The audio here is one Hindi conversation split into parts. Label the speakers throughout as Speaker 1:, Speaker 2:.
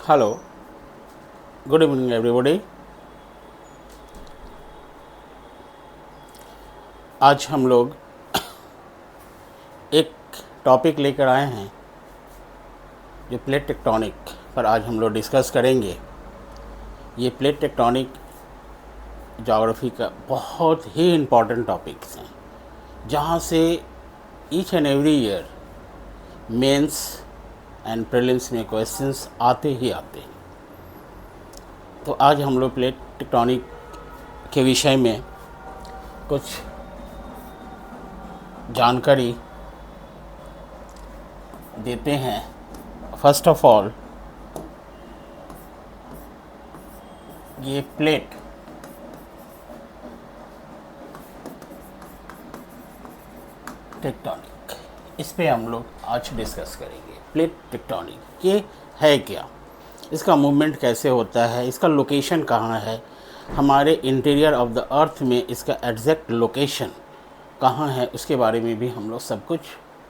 Speaker 1: Hello, good evening everybody. आज हम लोग एक टॉपिक लेकर आए हैं जो प्लेट टेक्टोनिक पर आज हम लोग डिस्कस करेंगे। ये प्लेट टेक्टोनिक ज्योग्राफी का बहुत ही इम्पॉर्टेंट टॉपिक्स हैं, जहाँ से each and every year mains and prelims में क्वेश्चंस आते ही आते हैं। तो आज हम लोग प्लेट टेक्टोनिक के विषय में कुछ जानकारी देते हैं। फर्स्ट ऑफ ऑल, ये प्लेट टेक्टोनिक, इस पे हम लोग आज डिस्कस करेंगे। प्लेट टेक्टोनिक ये है क्या, इसका मूवमेंट कैसे होता है, इसका लोकेशन कहाँ है, हमारे इंटीरियर ऑफ द अर्थ में इसका एग्जैक्ट लोकेशन कहाँ है, उसके बारे में भी हम लोग सब कुछ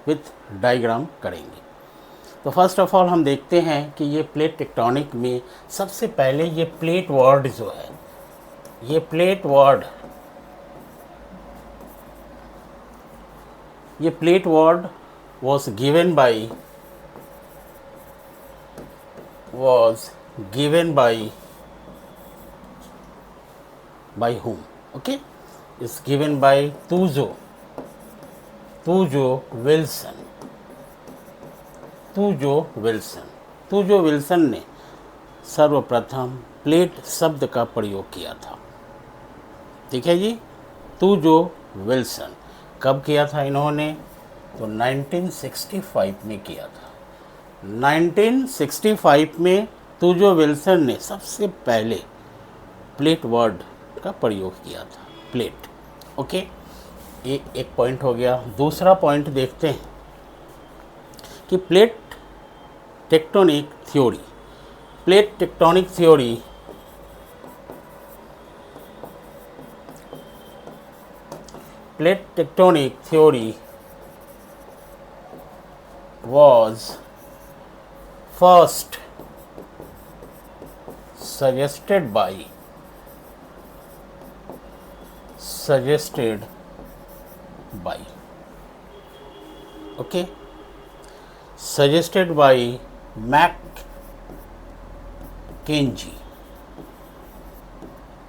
Speaker 1: विथ डायग्राम करेंगे। तो फर्स्ट ऑफ ऑल हम देखते हैं कि ये प्लेट टेक्टोनिक में सबसे पहले ये प्लेट वर्ड जो है, ये plate word was given by whom? Okay, it's given by Tuzo Wilson। तुजो विल्सन ने सर्वप्रथम प्लेट शब्द का प्रयोग किया था। ठीक है जी, तुजो विल्सन कब किया था इन्होंने? तो 1965 में किया था। 1965 में तुजो विल्सन ने सबसे पहले प्लेट वर्ड का प्रयोग किया था, प्लेट। ओके, ये एक पॉइंट हो गया। दूसरा पॉइंट देखते हैं कि plate tectonic theory was first suggested by Mackenzie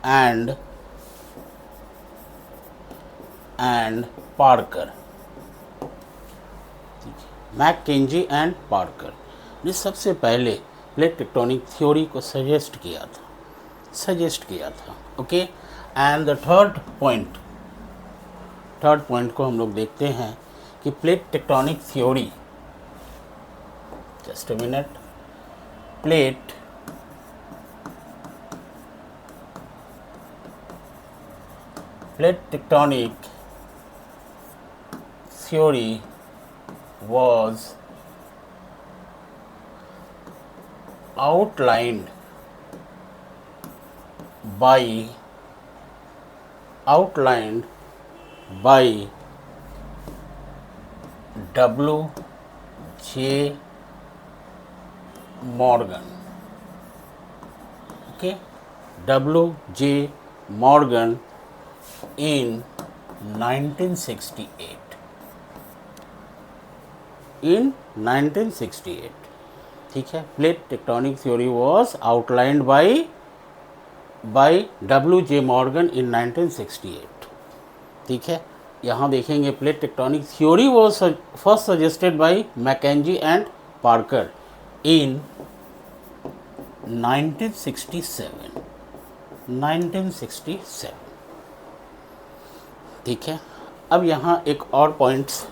Speaker 1: and Parker. Mackenzie and Parker ने सबसे पहले प्लेट टेक्टोनिक थ्योरी को सजेस्ट किया था। Okay, and the third point को हम लोग देखते हैं कि plate tectonic theory, just a minute, plate tectonic theory was outlined by W.J. Morgan। okay, W.J. Morgan in 1968। ठीक है, plate tectonic theory was outlined by W.J. Morgan in 1968। ठीक है, यहाँ देखेंगे plate tectonic theory was first suggested by Mackenzie and Parker in 1967। ठीक है, अब यहाँ एक और पॉइंट्स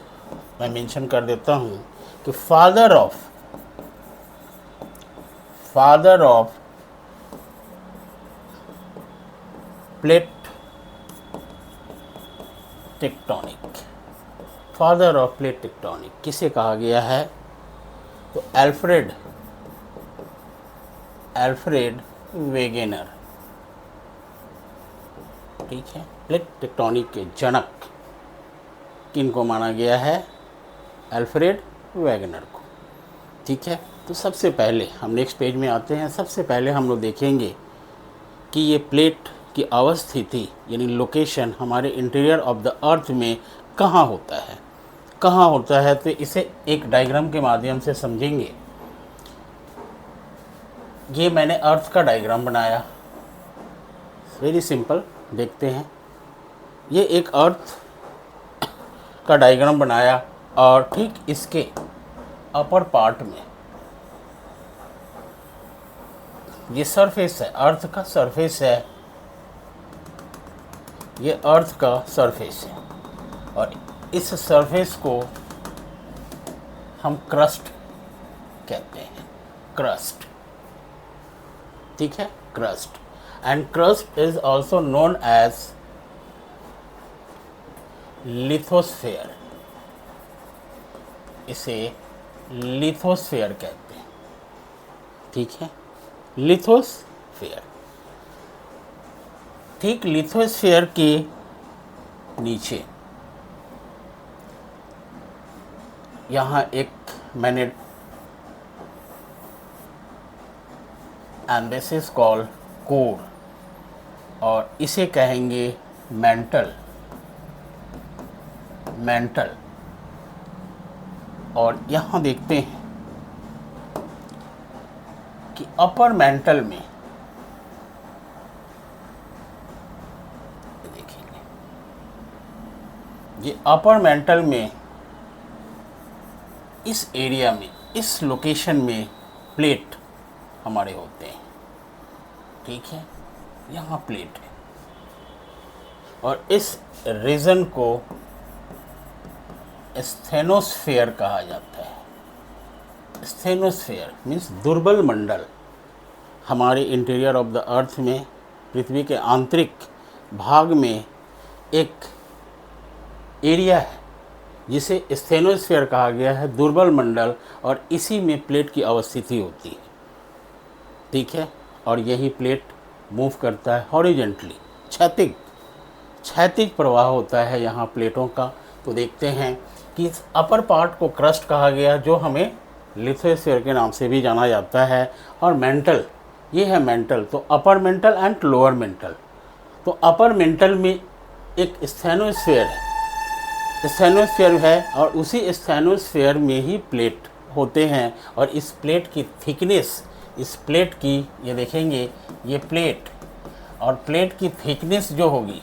Speaker 1: मैं मेंशन कर देता हूँ कि फादर ऑफ प्लेट टेक्टोनिक किसे कहा गया है? तो अल्फ्रेड वेगेनर। ठीक है, प्लेट टेक्टोनिक के जनक किनको माना गया है? अल्फ्रेड वेगनर को। ठीक है, तो सबसे पहले हम नेक्स्ट पेज में आते हैं। सबसे पहले हम लोग देखेंगे कि ये प्लेट की अवस्थिति यानी लोकेशन हमारे इंटीरियर ऑफ द अर्थ में कहाँ होता है, कहाँ होता है। तो इसे एक डायग्राम के माध्यम से समझेंगे। ये मैंने अर्थ का डायग्राम बनाया, वेरी सिंपल। देखते हैं, ये एक अर्थ का डायग्राम बनाया और ठीक इसके अपर पार्ट में ये सरफेस है, अर्थ का सरफेस है, ये अर्थ का सरफेस है और इस सरफेस को हम क्रस्ट कहते हैं, क्रस्ट। ठीक है, crust. And crust is also known as lithosphere, इसे लिथोस्फेयर कहते हैं। ठीक है, लिथोस्फेयर। ठीक लिथोस्फेयर के नीचे यहाँ एक मैंने and this is called core और इसे कहेंगे मेंटल, मेंटल। और यहाँ देखते हैं कि अपर मेंटल में देखेंगे, ये अपर मेंटल में इस एरिया में, इस लोकेशन में प्लेट हमारे होते हैं। ठीक है, यहाँ प्लेट है और इस रीजन को स्थेनोस्फेयर कहा जाता है। स्थेनोस्फेयर मीन्स दुर्बल मंडल। हमारे इंटीरियर ऑफ द अर्थ में, पृथ्वी के आंतरिक भाग में एक एरिया है जिसे स्थेनोस्फेयर कहा गया है, दुर्बल मंडल, और इसी में प्लेट की अवस्थिति होती है। ठीक है, और यही प्लेट मूव करता है हॉरिजेंटली, क्षैतिज, क्षैतिज प्रवाह होता है यहाँ प्लेटों का। तो देखते हैं कि इस अपर पार्ट को क्रस्ट कहा गया, जो हमें लिथोस्फेयर के नाम से भी जाना जाता है। और मेंटल, ये है मेंटल। तो upper mantle and lower mental. तो अपर मेंटल में एक स्थेनोस्फेयर है, स्थेनोस्फेयर है और उसी स्थेनोस्फेयर में ही प्लेट होते हैं। और इस प्लेट की थिकनेस, इस प्लेट की, ये देखेंगे, ये प्लेट और प्लेट की थिकनेस जो होगी,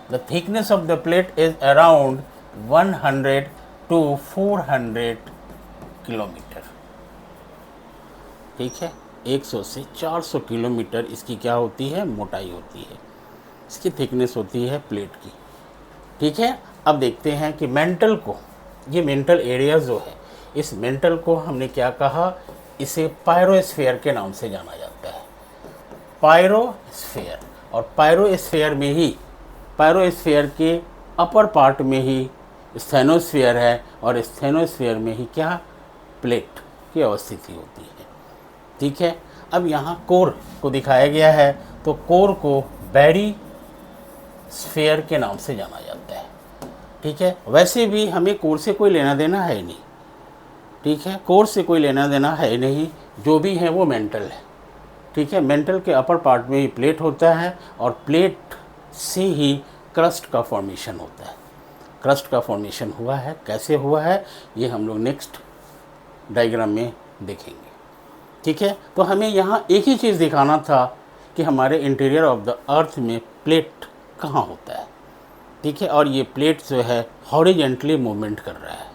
Speaker 1: the thickness of the plate is around 100 to 400 kilometre. ठीक है, 100 से 400 किलोमीटर इसकी क्या होती है, मोटाई होती है, इसकी थिकनेस होती है प्लेट की। ठीक है, अब देखते हैं कि मेंटल को, ये मेंटल एरिया जो है, इस मेंटल को हमने क्या कहा, इसे पायरोस्फेयर के नाम से जाना जाता है, पायरोस्फेयर। और पायरोस्फेयर में ही, पायरोस्फेयर के अपर पार्ट में ही स्थेनोस्फेयर है और स्थेनोस्फेयर में ही क्या, प्लेट की अवस्थिति होती है। ठीक है, अब यहाँ कोर को दिखाया गया है, तो कोर को बैरी स्फेयर के नाम से जाना जाता है। ठीक है, वैसे भी हमें कोर से कोई लेना देना है नहीं। ठीक है, कोर से कोई लेना देना है नहीं, जो भी है वो मेंटल है। ठीक है, मेंटल के अपर पार्ट में ही प्लेट होता है और प्लेट से ही क्रस्ट का फॉर्मेशन होता है। क्रस्ट का फॉर्मेशन हुआ है, कैसे हुआ है ये हम लोग नेक्स्ट डायग्राम में देखेंगे। ठीक है, तो हमें यहाँ एक ही चीज़ दिखाना था कि हमारे इंटीरियर ऑफ द अर्थ में प्लेट कहाँ होता है। ठीक है, और ये प्लेट जो है हॉरिजेंटली मूवमेंट कर रहा है।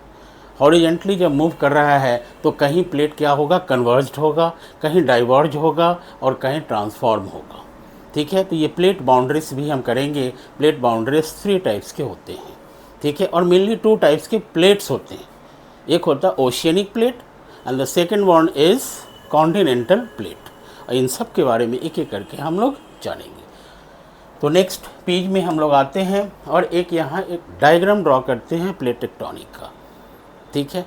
Speaker 1: हॉरिजेंटली जब मूव कर रहा है तो कहीं प्लेट क्या होगा, कन्वर्ज्ड होगा, कहीं डाइवर्ज होगा और कहीं ट्रांसफॉर्म होगा। ठीक है, तो ये प्लेट बाउंड्रीज भी हम करेंगे। प्लेट बाउंड्रीज 3 टाइप्स के होते हैं। ठीक है, और मेनली 2 टाइप्स के प्लेट्स होते हैं। एक होता है oceanic plate and the second one is continental plate. और इन सब के बारे में एक एक करके हम लोग जानेंगे। तो नेक्स्ट पेज में हम लोग आते हैं और एक यहाँ एक डायग्राम ड्रॉ करते हैं प्लेट टेक्टोनिक का। ठीक है,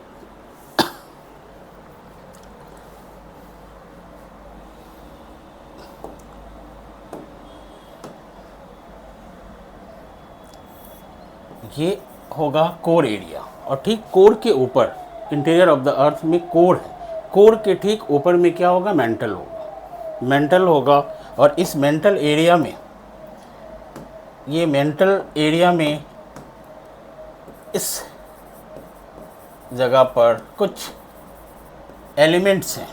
Speaker 1: ये होगा कोर एरिया और ठीक कोर के ऊपर इंटीरियर ऑफ द अर्थ में कोर है, कोर के ठीक ऊपर में क्या होगा, मेंटल होगा, मेंटल होगा। और इस मेंटल एरिया में, ये मेंटल एरिया में इस जगह पर कुछ एलिमेंट्स हैं,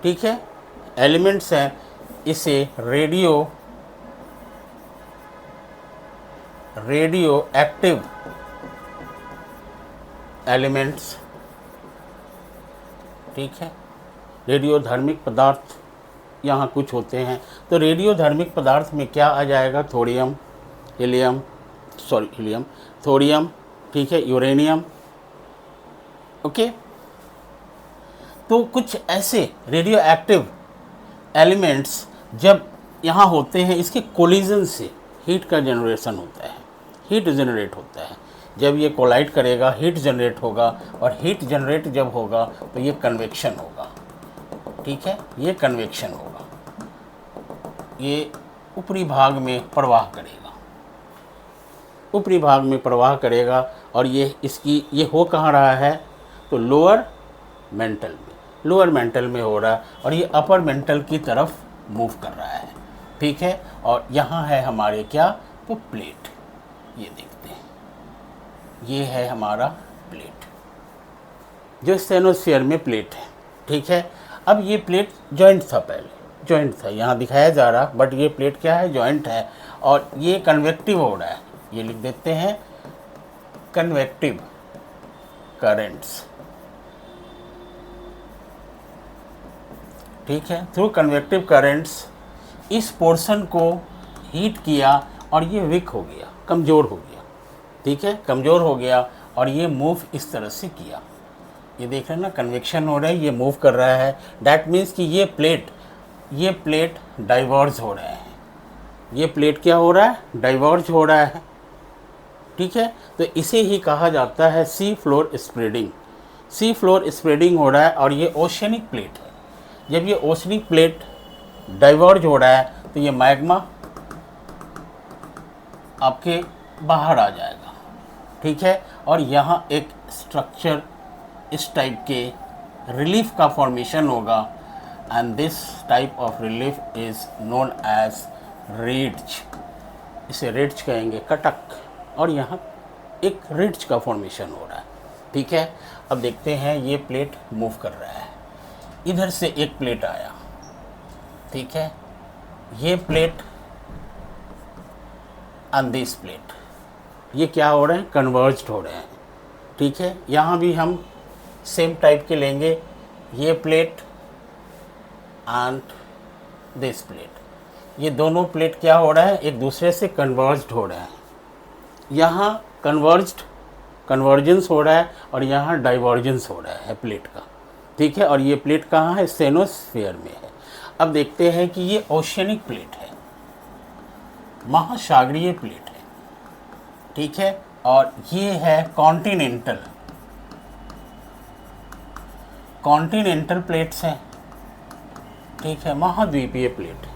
Speaker 1: ठीक है, एलिमेंट्स हैं। इसे रेडियो एक्टिव एलिमेंट्स, ठीक है, रेडियोधर्मिक पदार्थ यहाँ कुछ होते हैं। तो रेडियोधर्मिक पदार्थ में क्या आ जाएगा, थोरियम, थोरियम, ठीक है, यूरेनियम, ओके। तो कुछ ऐसे रेडियो एक्टिव एलिमेंट्स जब यहाँ होते हैं, इसके कोलिजन से हीट का जनरेशन होता है, हीट जनरेट होता है। जब ये कोलाइड करेगा हीट जनरेट होगा, और हीट जनरेट जब होगा तो ये कन्वेक्शन होगा, ठीक है, ये कन्वेक्शन होगा, ये ऊपरी भाग में प्रवाह करेगा, ऊपरी भाग में प्रवाह करेगा। और ये हो कहाँ रहा है, तो लोअर मेंटल में हो रहा है, और ये अपर मेंटल की तरफ मूव कर रहा है, ठीक है। और यहाँ है हमारे क्या, तो प्लेट, ये देखते हैं, ये है हमारा प्लेट, जो स्टेनोस्फीयर में प्लेट है, ठीक है। अब ये प्लेट जॉइंट था, पहले जॉइंट था, यहाँ दिखाया जा रहा, बट ये प्लेट क्या है, जॉइंट है। और ये कन्वेक्टिव हो रहा है, ये लिख देते हैं कन्वेक्टिव करेंट्स, ठीक है। थ्रू कन्वेक्टिव करेंट्स इस पोर्शन को हीट किया और ये वीक हो गया, कमज़ोर हो गया, ठीक है, कमज़ोर हो गया। और ये मूव इस तरह से किया, ये देख रहे हैं ना, कन्वेक्शन हो रहा है, ये मूव कर रहा है। डैट मीन्स कि ये प्लेट डाइवर्ज हो रहा है, ये प्लेट क्या हो रहा है, डाइवर्ज हो रहा है, ठीक है। तो इसे ही कहा जाता है sea floor spreading, sea floor spreading हो रहा है। और ये ओशियनिक प्लेट है, जब ये ओशियनिक प्लेट डाइवर्ज हो रहा है तो ये मैग्मा आपके बाहर आ जाएगा, ठीक है। और यहाँ एक स्ट्रक्चर इस टाइप के रिलीफ का फॉर्मेशन होगा, and this type of relief is known as ridge, इसे रिड्ज कहेंगे, कटक। और यहाँ एक रिड्ज का फॉर्मेशन हो रहा है, ठीक है। अब देखते हैं, ये प्लेट मूव कर रहा है, इधर से एक प्लेट आया, ठीक है, ये प्लेट एंड दिस प्लेट, ये क्या हो रहे हैं, कन्वर्ज्ड हो रहे हैं, ठीक है। यहाँ भी हम सेम टाइप के लेंगे, ये प्लेट एंड दिस प्लेट, ये दोनों प्लेट क्या हो रहा है, एक दूसरे से कन्वर्ज्ड हो रहे हैं। यहाँ कन्वर्जेंस हो रहा है, और यहाँ डाइवर्जेंस हो रहा है प्लेट का, ठीक है। और ये प्लेट कहाँ है, स्टेनोस्फीयर में है। अब देखते हैं कि ये ओशियनिक प्लेट है, महासागरीय प्लेट है, ठीक है। और ये है कॉन्टिनेंटल प्लेट्स हैं, ठीक है, महाद्वीपीय प्लेट।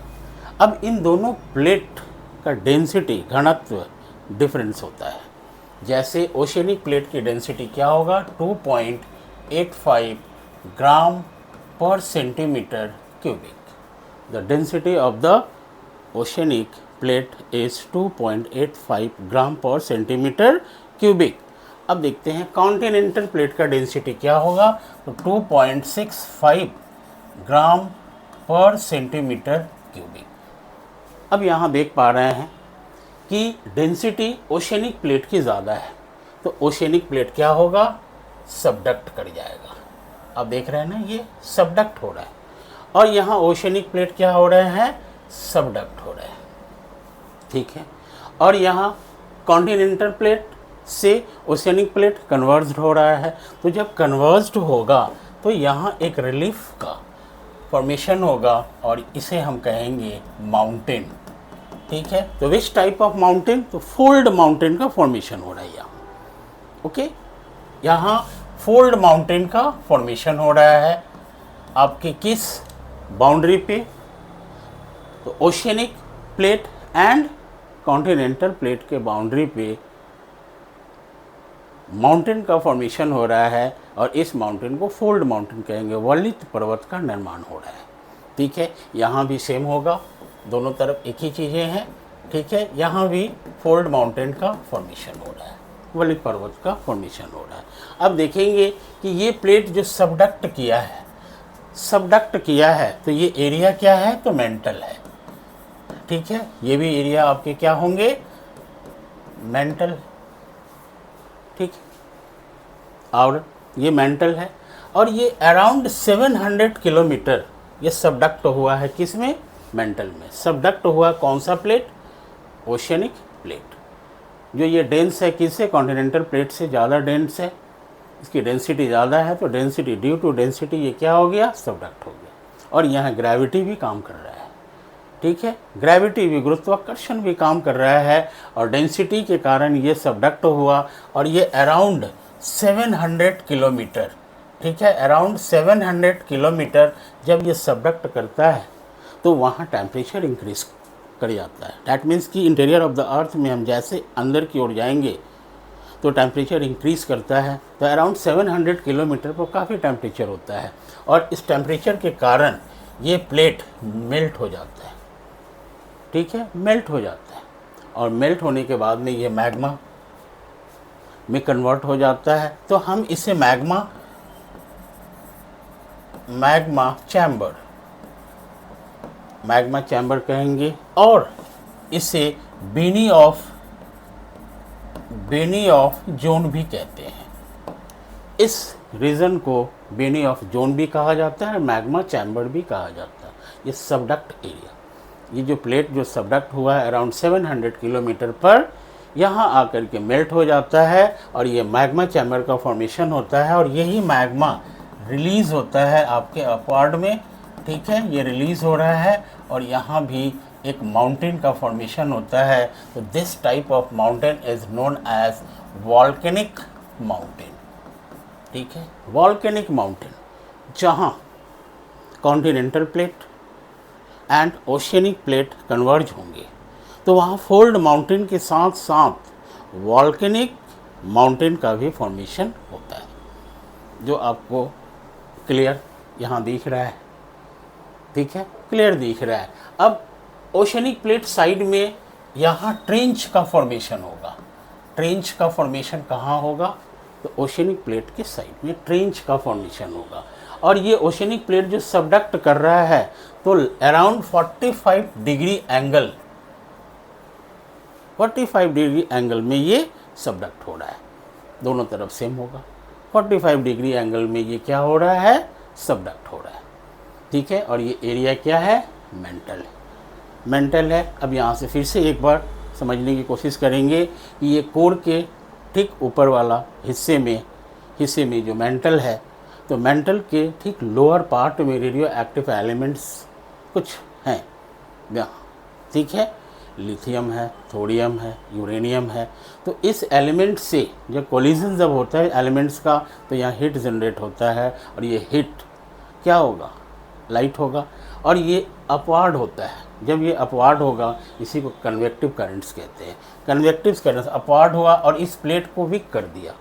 Speaker 1: अब इन दोनों प्लेट का डेंसिटी, घनत्व डिफरेंस होता है। जैसे ओशियनिक प्लेट की डेंसिटी क्या होगा, 2.85 ग्राम पर centimetre cubic. The density of the oceanic plate is 2.85 ग्राम पर सेंटीमीटर क्यूबिक। अब देखते हैं कॉन्टिनेंटल प्लेट का डेंसिटी क्या होगा, तो 2.65 ग्राम पर सेंटीमीटर क्यूबिक। अब यहाँ देख पा रहे हैं कि डेंसिटी ओशियनिक प्लेट की ज़्यादा है, तो ओशियनिक प्लेट क्या होगा, सबडक्ट कर जाएगा। अब देख रहे हैं ना, ये सबडक्ट हो रहा है, और यहाँ ओशियनिक प्लेट क्या हो रहे हैं, सबडक्ट हो रहे हैं, ठीक है। और यहाँ कॉन्टिनेंटल प्लेट से ओशियनिक प्लेट कन्वर्ज्ड हो रहा है, तो जब कन्वर्ज्ड होगा तो यहाँ एक रिलीफ का फॉर्मेशन होगा, और इसे हम कहेंगे माउंटेन, ठीक है। तो विच टाइप ऑफ माउंटेन, तो फोल्ड माउंटेन का फॉर्मेशन हो रहा है यहाँ, ओके। यहाँ फोल्ड माउंटेन का फॉर्मेशन हो रहा है आपके किस बाउंड्री पे, तो oceanic plate and continental plate के बाउंड्री पे माउंटेन का फॉर्मेशन हो रहा है और इस माउंटेन को फोल्ड माउंटेन कहेंगे, वलित पर्वत का निर्माण हो रहा है। ठीक है, यहाँ भी सेम होगा, दोनों तरफ एक ही चीज़ें हैं। ठीक है, यहाँ भी फोल्ड माउंटेन का फॉर्मेशन हो रहा है, वलित पर्वत का फॉर्मेशन हो रहा है। अब देखेंगे कि ये प्लेट जो सबडक्ट किया है तो ये एरिया क्या है, तो मेंटल है। ठीक है, ये भी एरिया आपके क्या होंगे, मेंटल। ठीक, और ये मेंटल है और ये अराउंड 700 किलोमीटर ये सबडक्ट हुआ है, किसमें, मेंटल में। सबडक्ट हुआ कौन सा प्लेट, ओशियनिक प्लेट। जो ये डेंस है किससे, कॉन्टिनेंटल प्लेट से ज़्यादा डेंस है, इसकी डेंसिटी ज़्यादा है, तो डेंसिटी, ड्यू टू डेंसिटी ये क्या हो गया, सबडक्ट हो गया। और यहाँ ग्रेविटी भी काम कर रहा है। ठीक है, ग्रेविटी भी, गुरुत्वाकर्षण भी काम कर रहा है और डेंसिटी के कारण ये सबडक्ट हुआ और ये अराउंड 700 किलोमीटर। ठीक है, अराउंड 700 किलोमीटर जब ये सबडक्ट करता है तो वहाँ टेम्परेचर इंक्रीज कर जाता है। डैट मीन्स कि इंटीरियर ऑफ द अर्थ में हम जैसे अंदर की ओर जाएंगे तो टेम्परेचर इंक्रीज़ करता है। तो अराउंड 700 किलोमीटर पर काफ़ी टेम्परेचर होता है और इस टेम्परेचर के कारण ये प्लेट मेल्ट हो जाता है। ठीक है, मेल्ट हो जाता है और मेल्ट होने के बाद में ये मैग्मा में कन्वर्ट हो जाता है। तो हम इसे मैग्मा चैम्बर कहेंगे और इसे बेनी ऑफ जोन भी कहते हैं। इस रीजन को बेनी ऑफ जोन भी कहा जाता है, मैग्मा चैम्बर भी कहा जाता है। ये सबडक्ट एरिया, ये जो प्लेट जो सबडक्ट हुआ है अराउंड 700 किलोमीटर पर, यहाँ आकर के मेल्ट हो जाता है और ये मैग्मा चैम्बर का फॉर्मेशन होता है और यही मैग्मा रिलीज़ होता है आपके अपवार्ड में। ठीक है, ये रिलीज़ हो रहा है और यहाँ भी एक माउंटेन का फॉर्मेशन होता है। तो this type of mountain is known as volcanic mountain. ठीक है, वॉल्केनिक माउंटेन जहाँ continental plate and oceanic plate converge होंगे तो वहाँ फोल्ड माउंटेन के साथ साथ वॉल्केनिक माउंटेन का भी फॉर्मेशन होता है, जो आपको क्लियर यहाँ दिख रहा है। ठीक है, क्लियर दिख रहा है। अब ओशियनिक प्लेट साइड में यहाँ ट्रेंच का फॉर्मेशन होगा। ट्रेंच का फॉर्मेशन कहाँ होगा, तो ओशियनिक प्लेट के साइड में ट्रेंच का फॉर्मेशन होगा और ये ओशियनिक प्लेट जो सबडक्ट कर रहा है तो अराउंड 45 डिग्री एंगल में ये सबडक्ट हो रहा है। दोनों तरफ सेम होगा, 45 डिग्री एंगल में ये क्या हो रहा है, सबडक्ट हो रहा है। ठीक है, और ये एरिया क्या है, मेंटल है। अब यहाँ से फिर से एक बार समझने की कोशिश करेंगे कि ये कोर के ठीक ऊपर वाला हिस्से में जो मेंटल है, तो मेंटल के ठीक लोअर पार्ट में रेडियो एक्टिव एलिमेंट्स कुछ हैं यहाँ। ठीक है, लिथियम है, थोरियम है, यूरेनियम है। तो इस एलिमेंट से जब कोलिजन जब होता है एलिमेंट्स का तो यहाँ हीट जनरेट होता है और ये हीट क्या होगा, लाइट होगा और ये अपवार्ड होता है। जब ये अपवार्ड होगा इसी को कन्वेक्टिव करंट्स कहते हैं। कन्वेक्टिव करंट्स अपवार्ड हुआ और इस प्लेट को विक कर दिया,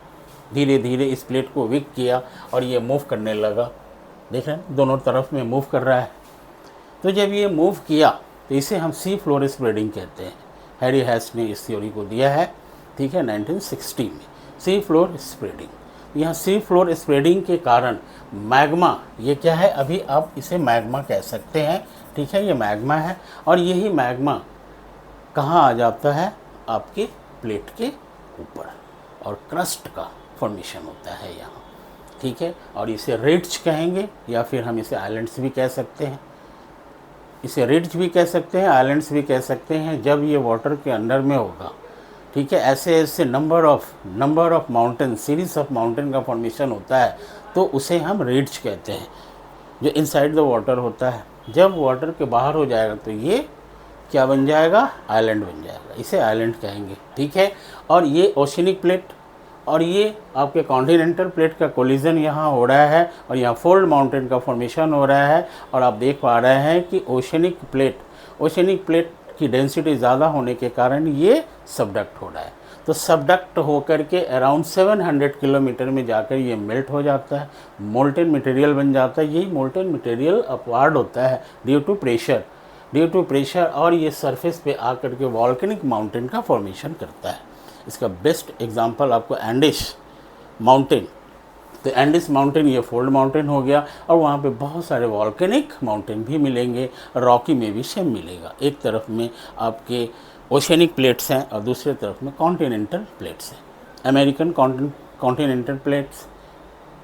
Speaker 1: धीरे धीरे इस प्लेट को विक किया और ये मूव करने लगा। देख रहे हैं दोनों तरफ में मूव कर रहा है। तो जब ये मूव किया तो इसे हम सी फ्लोर स्प्रेडिंग कहते हैं। हैरी हैस ने इस थ्योरी को दिया है। ठीक है, 1960 में सी फ्लोर स्प्रेडिंग। यहाँ सी फ्लोर स्प्रेडिंग के कारण मैग्मा, ये क्या है, अभी आप इसे मैग्मा कह सकते हैं। ठीक है, ये मैग्मा है और यही मैग्मा कहाँ आ जाता है, आपके प्लेट के ऊपर और क्रस्ट का फॉर्मेशन होता है यहाँ। ठीक है, और इसे रिड्ज कहेंगे या फिर हम इसे आइलैंड्स भी कह सकते हैं। इसे रिड्ज भी कह सकते हैं, आइलैंड्स भी कह सकते हैं जब ये वाटर के अंडर में होगा। ठीक है, ऐसे ऐसे number of mountain, series of mountain का फॉर्मेशन होता है तो उसे हम रिड्ज कहते हैं, जो इनसाइड द वाटर होता है। जब वाटर के बाहर हो जाएगा तो ये क्या बन जाएगा, आइलैंड बन जाएगा, इसे आइलैंड कहेंगे। ठीक है, और ये ओशियनिक प्लेट और ये आपके कॉन्टिनेंटल प्लेट का कोलिजन यहाँ हो रहा है और यहाँ फोल्ड माउंटेन का फॉर्मेशन हो रहा है और आप देख पा रहे हैं कि ओशियनिक प्लेट की डेंसिटी ज़्यादा होने के कारण ये सबडक्ट हो रहा है। तो सबडक्ट होकर के अराउंड 700 किलोमीटर में जाकर ये मेल्ट हो जाता है, मोल्टेन मटेरियल बन जाता है। यही मोल्टेन मटेरियल अपवार्ड होता है ड्यू टू प्रेशर और ये सरफेस पे आकर के वॉल्केनिक माउंटेन का फॉर्मेशन करता है। इसका बेस्ट एग्जांपल आपको एंडिस माउंटेन, तो एंडिस माउंटेन ये फोल्ड माउंटेन हो गया और वहाँ पे बहुत सारे वॉल्केनिक माउंटेन भी मिलेंगे, रॉकी में भी सेम मिलेगा। एक तरफ में आपके ओशियनिक प्लेट्स हैं और दूसरी तरफ में कॉन्टिनेंटल प्लेट्स हैं, अमेरिकन कॉन्टिनेंटल प्लेट्स,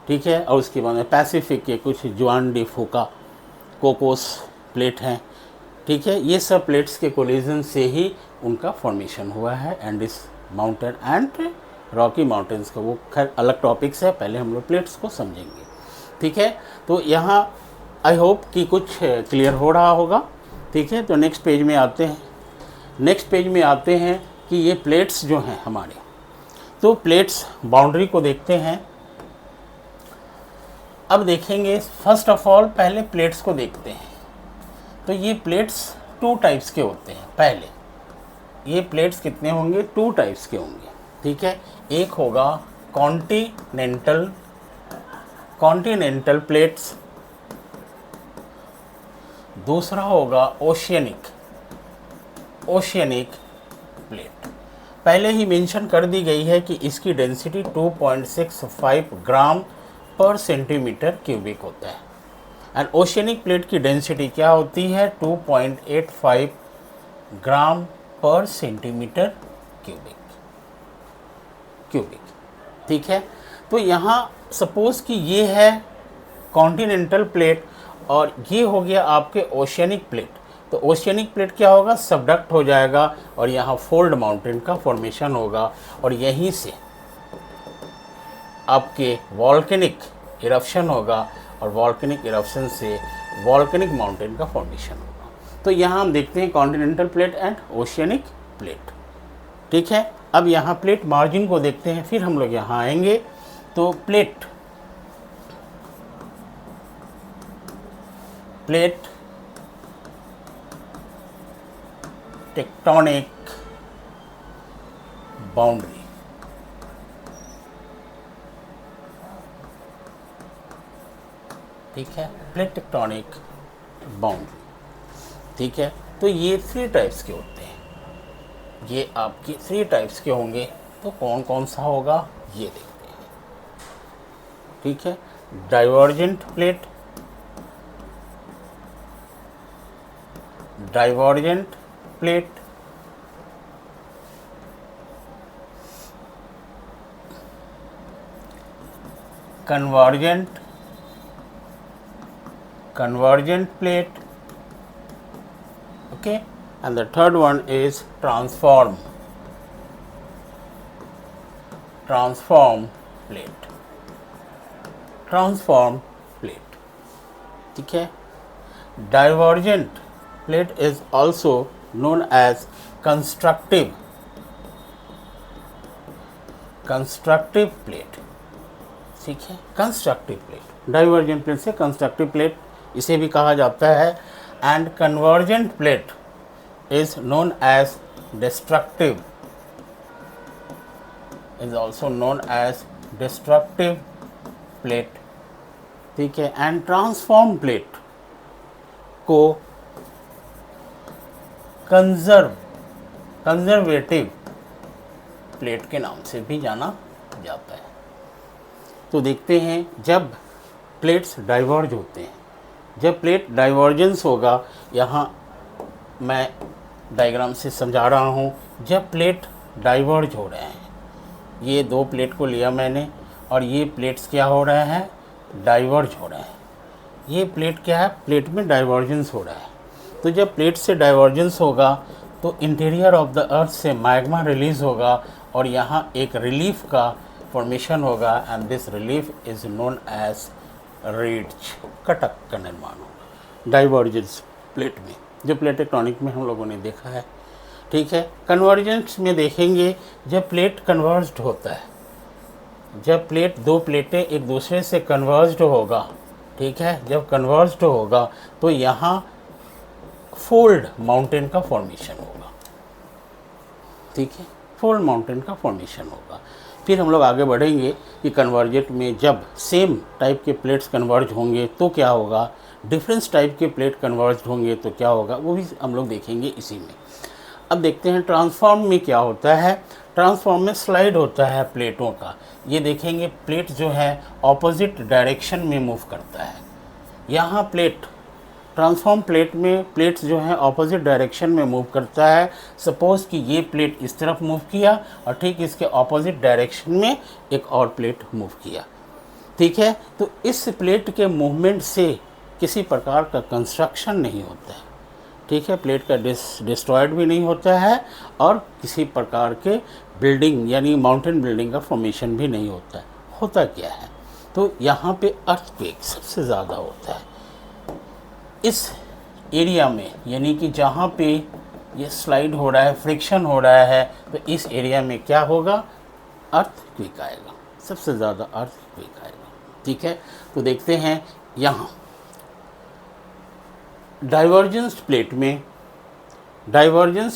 Speaker 1: ठीक है। और उसके बाद में पैसिफिक के कुछ जुआन डी फूका कोकोस प्लेट हैं, ठीक है। ये सब प्लेट्स के कोलिजन से ही उनका फॉर्मेशन हुआ है Andes mountain and Rocky mountains का। वो खैर अलग टॉपिक्स है, पहले हम लोग प्लेट्स को समझेंगे, ठीक है। तो यहाँ आई होप कि कुछ क्लियर हो रहा होगा, ठीक है। तो नेक्स्ट पेज में आते हैं कि ये प्लेट्स जो हैं हमारे, तो प्लेट्स बाउंड्री को देखते हैं। अब देखेंगे फर्स्ट ऑफ ऑल पहले प्लेट्स को देखते हैं। तो ये प्लेट्स 2 टाइप्स के होते हैं। पहले ये प्लेट्स कितने होंगे? 2 टाइप्स के होंगे, ठीक है। एक होगा कॉन्टिनेंटल प्लेट्स, दूसरा होगा ओशियनिक प्लेट। पहले ही मेंशन कर दी गई है कि इसकी डेंसिटी 2.65 ग्राम पर सेंटीमीटर क्यूबिक होता है एंड ओशियनिक प्लेट की डेंसिटी क्या होती है? 2.85 ग्राम पर सेंटीमीटर क्यूबिक, ठीक है। तो यहाँ सपोज कि ये है कॉन्टिनेंटल प्लेट और ये हो गया आपके ओशियनिक प्लेट। तो ओशियनिक प्लेट क्या होगा? सबडक्ट हो जाएगा और यहाँ फोल्ड माउंटेन का फॉर्मेशन होगा और यहीं से आपके वॉल्केनिक इरप्शन होगा और वॉल्केनिक इरप्शन से वॉल्केनिक माउंटेन का फॉर्मेशन होगा। तो यहाँ हम देखते हैं continental plate and oceanic plate, ठीक है। अब यहाँ प्लेट मार्जिन को देखते हैं, फिर हम लोग यहाँ आएंगे। तो प्लेट टेक्टोनिक बाउंड्री, ठीक है, प्लेट टेक्टोनिक बाउंड्री, ठीक है। तो ये 3 टाइप्स के होते हैं, ये आपके 3 टाइप्स के होंगे। तो कौन कौन सा होगा ये देखते हैं, ठीक है। Divergent plate, convergent plate, okay, and the third one is transform plate, ठीक है। Divergent plate is also known as constructive plate, ठीक है। कंस्ट्रक्टिव प्लेट, डाइवर्जेंट प्लेट से कंस्ट्रक्टिव प्लेट इसे भी कहा जाता है and convergent plate is known as destructive plate, ठीक है। एंड ट्रांसफॉर्म प्लेट को कंजर्वेटिव प्लेट के नाम से भी जाना जाता है। तो देखते हैं जब प्लेट्स डाइवर्ज होते हैं, जब प्लेट डाइवर्जेंस होगा, यहाँ मैं डायग्राम से समझा रहा हूँ। जब प्लेट डाइवर्ज हो रहे हैं, ये 2 प्लेट को लिया मैंने और ये प्लेट्स क्या हो रहे हैं? डाइवर्ज हो रहे हैं। ये प्लेट क्या है? प्लेट में डाइवर्जेंस हो रहा है। तो जब प्लेट से डाइवर्जेंस होगा तो इंटीरियर ऑफ द अर्थ से मैग्मा रिलीज होगा और यहाँ एक रिलीफ का फॉर्मेशन होगा and this relief is known as ridge, कटक का निर्माण होगा डाइवर्जेंस प्लेट में, जो प्लेट टेक्टोनिक में हम लोगों ने देखा है, ठीक है। कन्वर्जेंस में देखेंगे जब प्लेट कन्वर्ज्ड होता है, जब प्लेट 2 प्लेटें एक दूसरे से कन्वर्ज्ड होगा, ठीक है। जब कन्वर्ज्ड होगा तो यहाँ फोल्ड माउंटेन का फॉर्मेशन होगा, ठीक है। फोल्ड माउंटेन का फॉर्मेशन होगा। फिर हम लोग आगे बढ़ेंगे कि कन्वर्जेंट में जब सेम टाइप के प्लेट्स कन्वर्ज होंगे तो क्या होगा, डिफरेंस टाइप के प्लेट कन्वर्ज होंगे तो क्या होगा, वो भी हम लोग देखेंगे इसी में। अब देखते हैं ट्रांसफॉर्म में क्या होता है। ट्रांसफॉर्म में स्लाइड होता है प्लेटों का। ये देखेंगे प्लेट जो है ऑपोजिट डायरेक्शन में मूव करता है। यहाँ प्लेट ट्रांसफॉर्म प्लेट में प्लेट्स जो है ऑपोजिट डायरेक्शन में मूव करता है। सपोज़ कि ये प्लेट इस तरफ मूव किया और ठीक इसके ऑपोजिट डायरेक्शन में एक और प्लेट मूव किया, ठीक है। तो इस प्लेट के मूवमेंट से किसी प्रकार का कंस्ट्रक्शन नहीं होता है, ठीक है। प्लेट का डिस्ट्रॉयड भी नहीं होता है और किसी प्रकार के बिल्डिंग यानी माउंटेन बिल्डिंग का फॉर्मेशन भी नहीं होता है। होता क्या है, तो यहाँ पे अर्थक्वेक सबसे ज़्यादा होता है इस एरिया में, यानी कि जहाँ पे ये स्लाइड हो रहा है, फ्रिक्शन हो रहा है, तो इस एरिया में क्या होगा, अर्थक्वेक आएगा, सबसे ज़्यादा अर्थक्वेक आएगा, ठीक है। तो देखते हैं यहाँ डाइवर्जेंस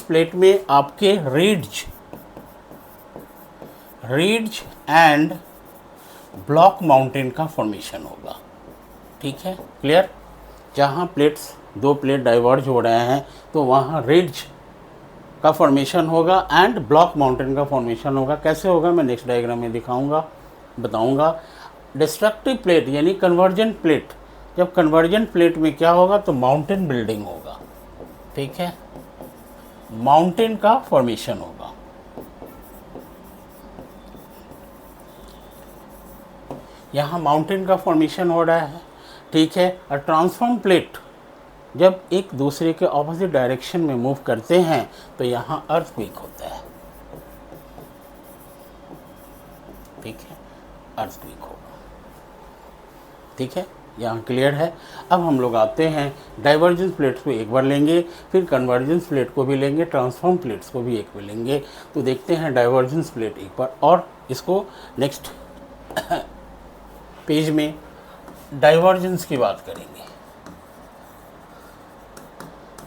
Speaker 1: प्लेट में आपके रिड्ज एंड ब्लॉक माउंटेन का फॉर्मेशन होगा, ठीक है, क्लियर। जहाँ दो प्लेट डाइवर्ज हो रहे हैं तो वहाँ रिड्ज का फॉर्मेशन होगा एंड ब्लॉक माउंटेन का फॉर्मेशन होगा। कैसे होगा मैं नेक्स्ट डायग्राम में बताऊंगा। डिस्ट्रक्टिव प्लेट यानी कन्वर्जेंट प्लेट, जब कन्वर्जेंट प्लेट में क्या होगा तो माउंटेन बिल्डिंग होगा, ठीक है, माउंटेन का फॉर्मेशन होगा। यहाँ माउंटेन का फॉर्मेशन हो रहा है, ठीक है। और ट्रांसफॉर्म प्लेट जब एक दूसरे के ऑपोजिट डायरेक्शन में मूव करते हैं तो यहाँ अर्थक्वेक होता है, ठीक है, अर्थक्वेक होगा, ठीक है। यहाँ क्लियर है। अब हम लोग आते हैं डाइवर्जेंस प्लेट्स को एक बार लेंगे, फिर कन्वर्जेंस प्लेट को भी लेंगे, ट्रांसफॉर्म प्लेट्स को भी एक बार लेंगे। तो देखते हैं डाइवर्जेंस प्लेट एक बार, और इसको नेक्स्ट पेज में डाइवर्जेंस की बात करेंगे।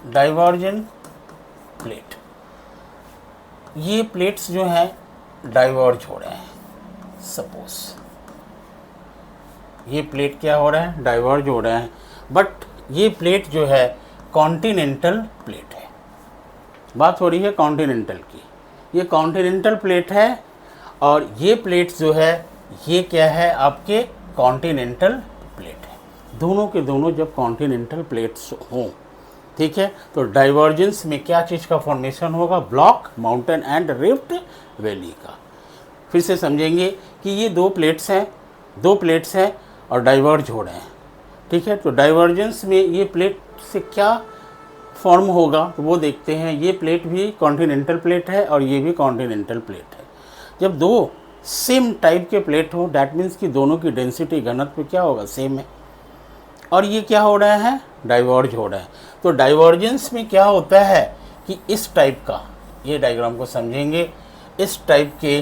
Speaker 1: डाइवर्जेंट प्लेट, ये प्लेट्स जो हैं डाइवर्ज हो रहे हैं। सपोज ये प्लेट क्या हो रहा है, डाइवर्ज हो रहे हैं, बट ये प्लेट जो है कॉन्टिनेंटल प्लेट है। बात हो रही है कॉन्टिनेंटल की, ये कॉन्टिनेंटल प्लेट है और ये प्लेट्स जो है ये क्या है, आपके कॉन्टिनेंटल प्लेट है। दोनों के दोनों जब कॉन्टिनेंटल प्लेट्स हों, ठीक है, तो डाइवर्जेंस में क्या चीज़ का फॉर्मेशन होगा, block mountain and rift valley का। फिर से समझेंगे कि ये दो प्लेट्स हैं और डाइवर्ज हो रहे हैं, ठीक है। तो डाइवर्जेंस में ये प्लेट से क्या फॉर्म होगा तो वो देखते हैं। ये प्लेट भी कॉन्टिनेंटल प्लेट है और ये भी कॉन्टिनेंटल प्लेट है। जब दो सेम टाइप के प्लेट हो, दैट मीन्स कि दोनों की डेंसिटी घनत्व क्या होगा, सेम है, और ये क्या हो रहा है, डाइवर्ज हो रहा है। तो डाइवर्जेंस में क्या होता है कि इस टाइप का, ये डायग्राम को समझेंगे, इस टाइप के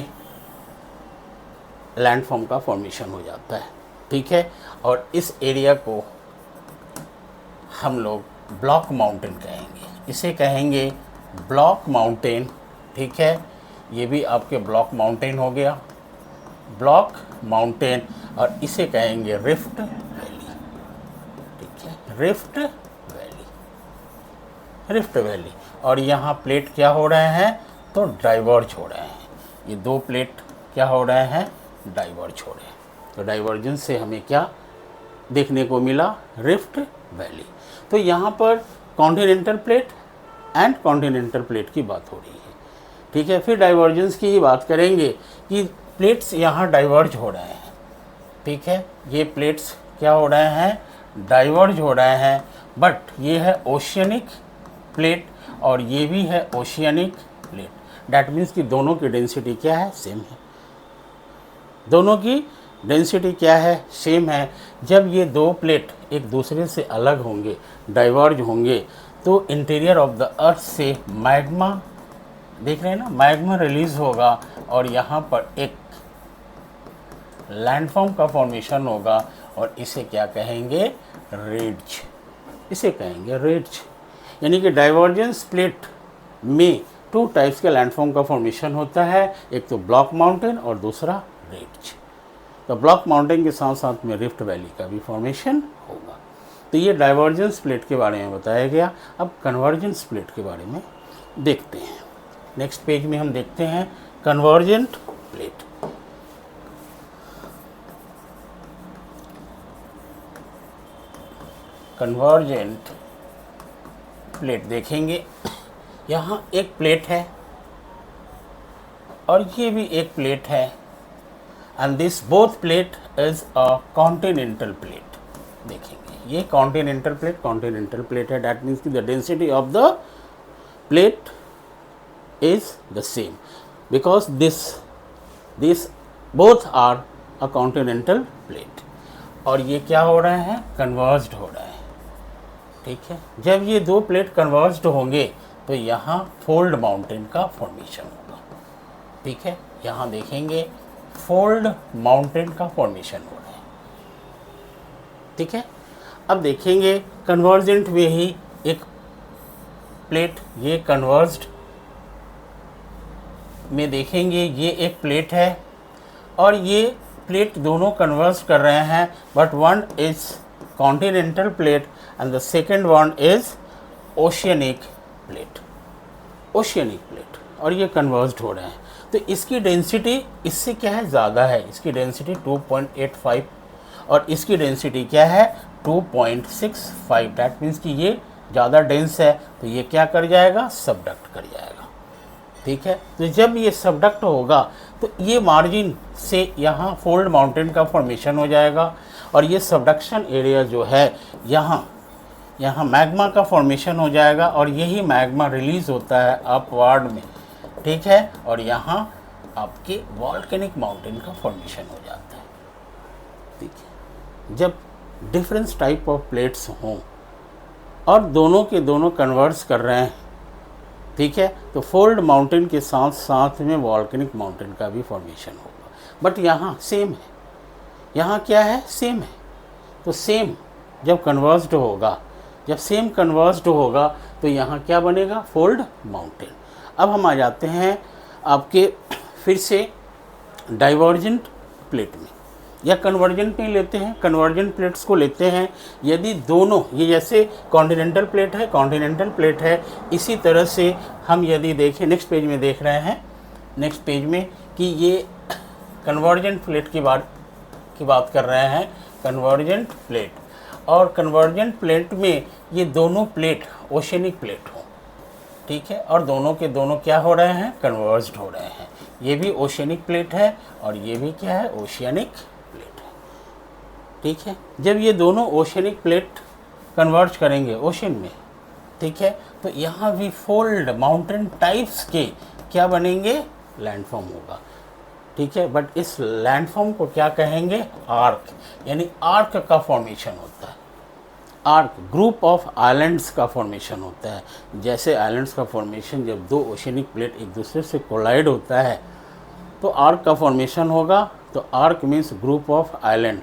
Speaker 1: लैंडफॉर्म का फॉर्मेशन हो जाता है, ठीक है। और इस एरिया को हम लोग ब्लॉक माउंटेन कहेंगे, इसे कहेंगे ब्लॉक माउंटेन, ठीक है। ये भी आपके ब्लॉक माउंटेन हो गया, ब्लॉक माउंटेन, और इसे कहेंगे रिफ्ट वैली, ठीक है, रिफ्ट वैली। और यहाँ प्लेट क्या हो रहे हैं, तो डाइवर्ज हो रहे हैं। ये दो प्लेट क्या हो रहे हैं, डाइवर्ज हो रहे हैं। तो डाइवर्जेंस से हमें क्या देखने को मिला, रिफ्ट वैली। तो यहाँ पर continental plate and continental plate की बात हो रही है, ठीक है। फिर डाइवर्जेंस की ही बात करेंगे कि प्लेट्स यहाँ डाइवर्ज हो रहे हैं, ठीक है। ये प्लेट्स क्या हो रहे हैं, डाइवर्ज हो रहे हैं, बट ये है ओशियनिक प्लेट और ये भी है ओशियनिक प्लेट। डैट मीन्स कि दोनों की डेंसिटी क्या है, सेम है। दोनों की डेंसिटी क्या है, सेम है। जब ये दो प्लेट एक दूसरे से अलग होंगे, डाइवर्ज होंगे, तो इंटीरियर ऑफ द अर्थ से मैग्मा, देख रहे हैं ना, मैग्मा रिलीज होगा और यहाँ पर एक लैंडफॉर्म का फॉर्मेशन होगा और इसे क्या कहेंगे, रिड्ज, इसे कहेंगे रिड्ज। यानी कि डाइवर्जेंस प्लेट में टू टाइप्स के लैंडफॉर्म का फॉर्मेशन होता है, एक तो ब्लॉक माउंटेन और दूसरा रिड्ज। तो ब्लॉक माउंटेन के साथ साथ में रिफ्ट वैली का भी फॉर्मेशन होगा। तो ये डाइवर्जेंस प्लेट के बारे में बताया गया। अब कन्वर्जेंस प्लेट के बारे में देखते हैं। नेक्स्ट पेज में हम देखते हैं कन्वर्जेंट प्लेट। कन्वर्जेंट प्लेट देखेंगे, यहाँ एक प्लेट है और ये भी एक प्लेट है, and this both plate is a continental plate. देखेंगे ये कॉन्टिनेंटल प्लेट है, दैट मीन्स की the density of the plate is the same because this both are a continental plate. और ये क्या हो रहे हैं, कन्वर्ज्ड हो रहे हैं। ठीक है, जब ये दो प्लेट कन्वर्ज्ड होंगे तो यहाँ फोल्ड माउंटेन का फॉर्मेशन होगा। ठीक है, यहाँ देखेंगे फोल्ड माउंटेन का फॉर्मेशन हो रहा है। ठीक है, अब देखेंगे कन्वर्जेंट में ही एक प्लेट, ये कन्वर्ज्ड में देखेंगे ये एक प्लेट है और ये प्लेट दोनों कन्वर्ज कर रहे हैं, but one is continental plate and the second one is oceanic plate. Oceanic plate और ये कन्वर्ज्ड हो रहे हैं। तो इसकी डेंसिटी इससे क्या है, ज़्यादा है। इसकी डेंसिटी 2.85 और इसकी डेंसिटी क्या है 2.65। डैट मीन्स कि ये ज़्यादा डेंस है, तो ये क्या कर जाएगा, सबडक्ट कर जाएगा। ठीक है, तो जब ये सबडक्ट होगा तो ये मार्जिन से यहाँ फोल्ड माउंटेन का फॉर्मेशन हो जाएगा और ये सबडक्शन एरिया जो है यहाँ मैग्मा का फॉर्मेशन हो जाएगा और यही मैग्मा रिलीज़ होता है अपवार्ड में। ठीक है, और यहाँ आपके वॉल्केनिक माउंटेन का फॉर्मेशन हो जाता है। ठीक है, जब डिफरेंस टाइप ऑफ प्लेट्स हों और दोनों के दोनों कन्वर्ज कर रहे हैं, ठीक है, तो फोल्ड माउंटेन के साथ साथ में वॉल्केनिक माउंटेन का भी फॉर्मेशन होगा। बट यहाँ सेम है, यहाँ क्या है, सेम है। तो सेम जब कन्वर्ज्ड होगा, जब सेम कन्वर्ज्ड होगा तो यहाँ क्या बनेगा, फोल्ड माउंटेन। अब हम आ जाते हैं आपके फिर से डाइवर्जेंट प्लेट में या कन्वर्जेंट में लेते हैं, कन्वर्जेंट प्लेट्स को लेते हैं। यदि दोनों, ये जैसे कॉन्टिनेंटल प्लेट है, इसी तरह से हम यदि देखें, नेक्स्ट पेज में देख रहे हैं, नेक्स्ट पेज में कि ये कन्वर्जेंट प्लेट की बात कर रहे हैं, कन्वर्जेंट प्लेट। और कन्वर्जेंट प्लेट में ये दोनों प्लेट ओशियनिक प्लेट हो, ठीक है, और दोनों के दोनों क्या हो रहे हैं, कन्वर्ज्ड हो रहे हैं। ये भी ओशियनिक प्लेट है और ये भी क्या है, ओशियनिक प्लेट है। ठीक है, जब ये दोनों ओशियनिक प्लेट कन्वर्ज करेंगे ओशन में, ठीक है, तो यहाँ भी फोल्ड माउंटेन टाइप्स के क्या बनेंगे, लैंडफॉर्म होगा। ठीक है, बट इस लैंडफॉर्म को क्या कहेंगे, आर्क, यानी आर्क का फॉर्मेशन होता है। आर्क ग्रुप ऑफ आइलैंड्स का फॉर्मेशन होता है। जैसे आइलैंड्स का फॉर्मेशन जब दो ओशियनिक प्लेट एक दूसरे से कोलाइड होता है तो आर्क का फॉर्मेशन होगा। तो arc means group of island,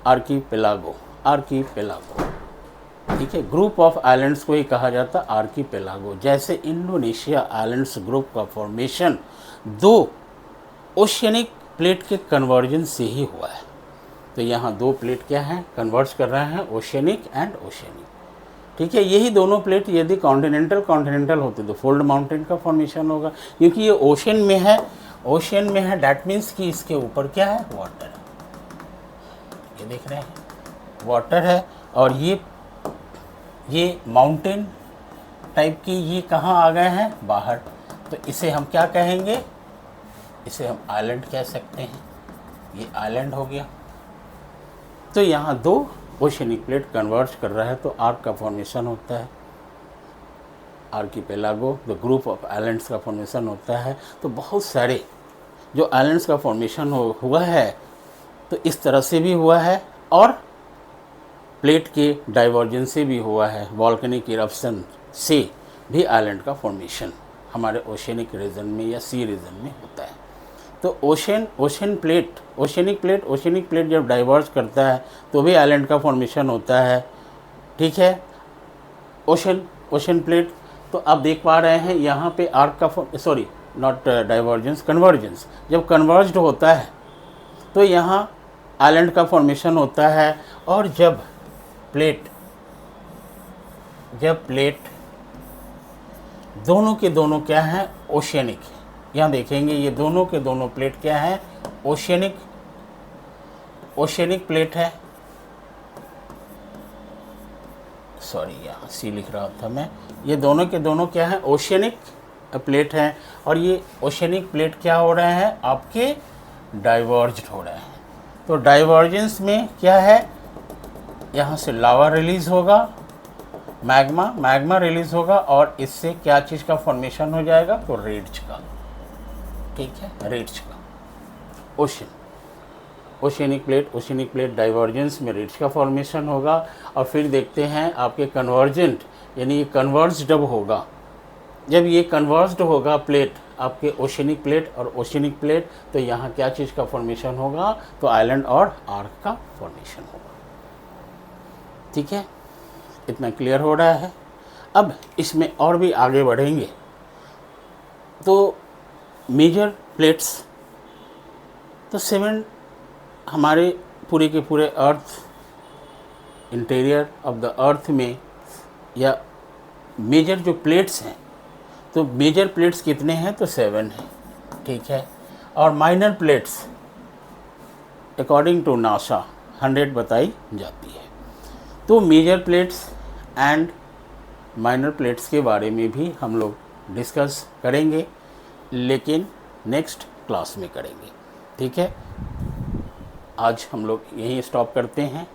Speaker 1: archipelago, archipelago. ठीक है, ग्रुप ऑफ आइलैंड्स को ही कहा जाता है आर्कीपेलागो। जैसे इंडोनेशिया आइलैंड्स ग्रुप का फॉर्मेशन दो ओशियनिक प्लेट के कन्वर्जन से ही हुआ है। तो यहाँ दो प्लेट क्या हैं, कन्वर्ज कर रहे हैं, ओशियनिक एंड ओशियनिक। ठीक है, यही दोनों प्लेट यदि कॉन्टिनेंटल होते तो फोल्ड माउंटेन का फॉर्मेशन होगा। क्योंकि ये ओशन में है, डैट मीन्स कि इसके ऊपर क्या है, वाटर है। ये देख रहे हैं, वाटर है और ये माउंटेन टाइप की ये कहाँ आ गए हैं, बाहर। तो इसे हम क्या कहेंगे, इसे हम आइलैंड कह सकते हैं। ये आइलैंड हो गया। तो यहाँ दो ओशियनिक प्लेट कन्वर्ज कर रहा है तो आर्क का फॉर्मेशन होता है, archipelago, the group of islands का फॉर्मेशन होता है। तो बहुत सारे जो आइलैंड्स का फॉर्मेशन हुआ है तो इस तरह से भी हुआ है और प्लेट के डाइवर्जन से भी हुआ है। वॉल्केनिक इरप्शन से भी आइलैंड का फॉर्मेशन हमारे ओशियनिक रीजन में या सी रीजन में होता है। तो ओशियनिक प्लेट जब डाइवर्ज करता है तो भी आइलैंड का फॉर्मेशन होता है। ठीक है, ओशन प्लेट तो आप देख पा रहे हैं यहाँ पे आर्क का सॉरी नॉट डाइवर्जेंस, कन्वर्जेंस, जब कन्वर्ज्ड होता है तो यहाँ आइलैंड का फॉर्मेशन होता है। और जब प्लेट दोनों के दोनों क्या हैं, ओशियनिक, यहाँ देखेंगे ये दोनों के दोनों प्लेट क्या है, ओशियनिक प्लेट है। सॉरी यहाँ सी लिख रहा था मैं, ये दोनों के दोनों क्या है, ओशियनिक प्लेट हैं। और ये ओशियनिक प्लेट क्या हो रहे हैं, आपके डाइवर्ज्ड हो रहे हैं। तो डाइवर्जेंस में क्या है, यहाँ से लावा रिलीज होगा, मैग्मा रिलीज होगा, और इससे क्या चीज़ का फॉर्मेशन हो जाएगा, तो रिड्ज का, ठीक है, रिड्ज का, ओशियनिक प्लेट डाइवर्जेंस में रिड्ज का फॉर्मेशन होगा। और फिर देखते हैं आपके कन्वर्जेंट, यानी ये कन्वर्ज जब होगा, जब ये कन्वर्ज्ड होगा प्लेट, आपके ओशियनिक प्लेट और ओशियनिक प्लेट, तो यहाँ क्या चीज़ का फॉर्मेशन होगा, तो आइलैंड और आर्क का फॉर्मेशन होगा। ठीक है, इतना क्लियर हो रहा है। अब इसमें और भी आगे बढ़ेंगे तो मेजर प्लेट्स, तो 7 हमारे पूरे के पूरे अर्थ, इंटीरियर ऑफ द अर्थ में, या मेजर जो प्लेट्स हैं, तो मेजर प्लेट्स कितने हैं, तो 7 हैं, ठीक है। और minor plates according to NASA 100 बताई जाती है। तो major plates and minor plates के बारे में भी हम लोग डिस्कस करेंगे, लेकिन नेक्स्ट क्लास में करेंगे, ठीक है। आज हम लोग यहीं स्टॉप करते हैं।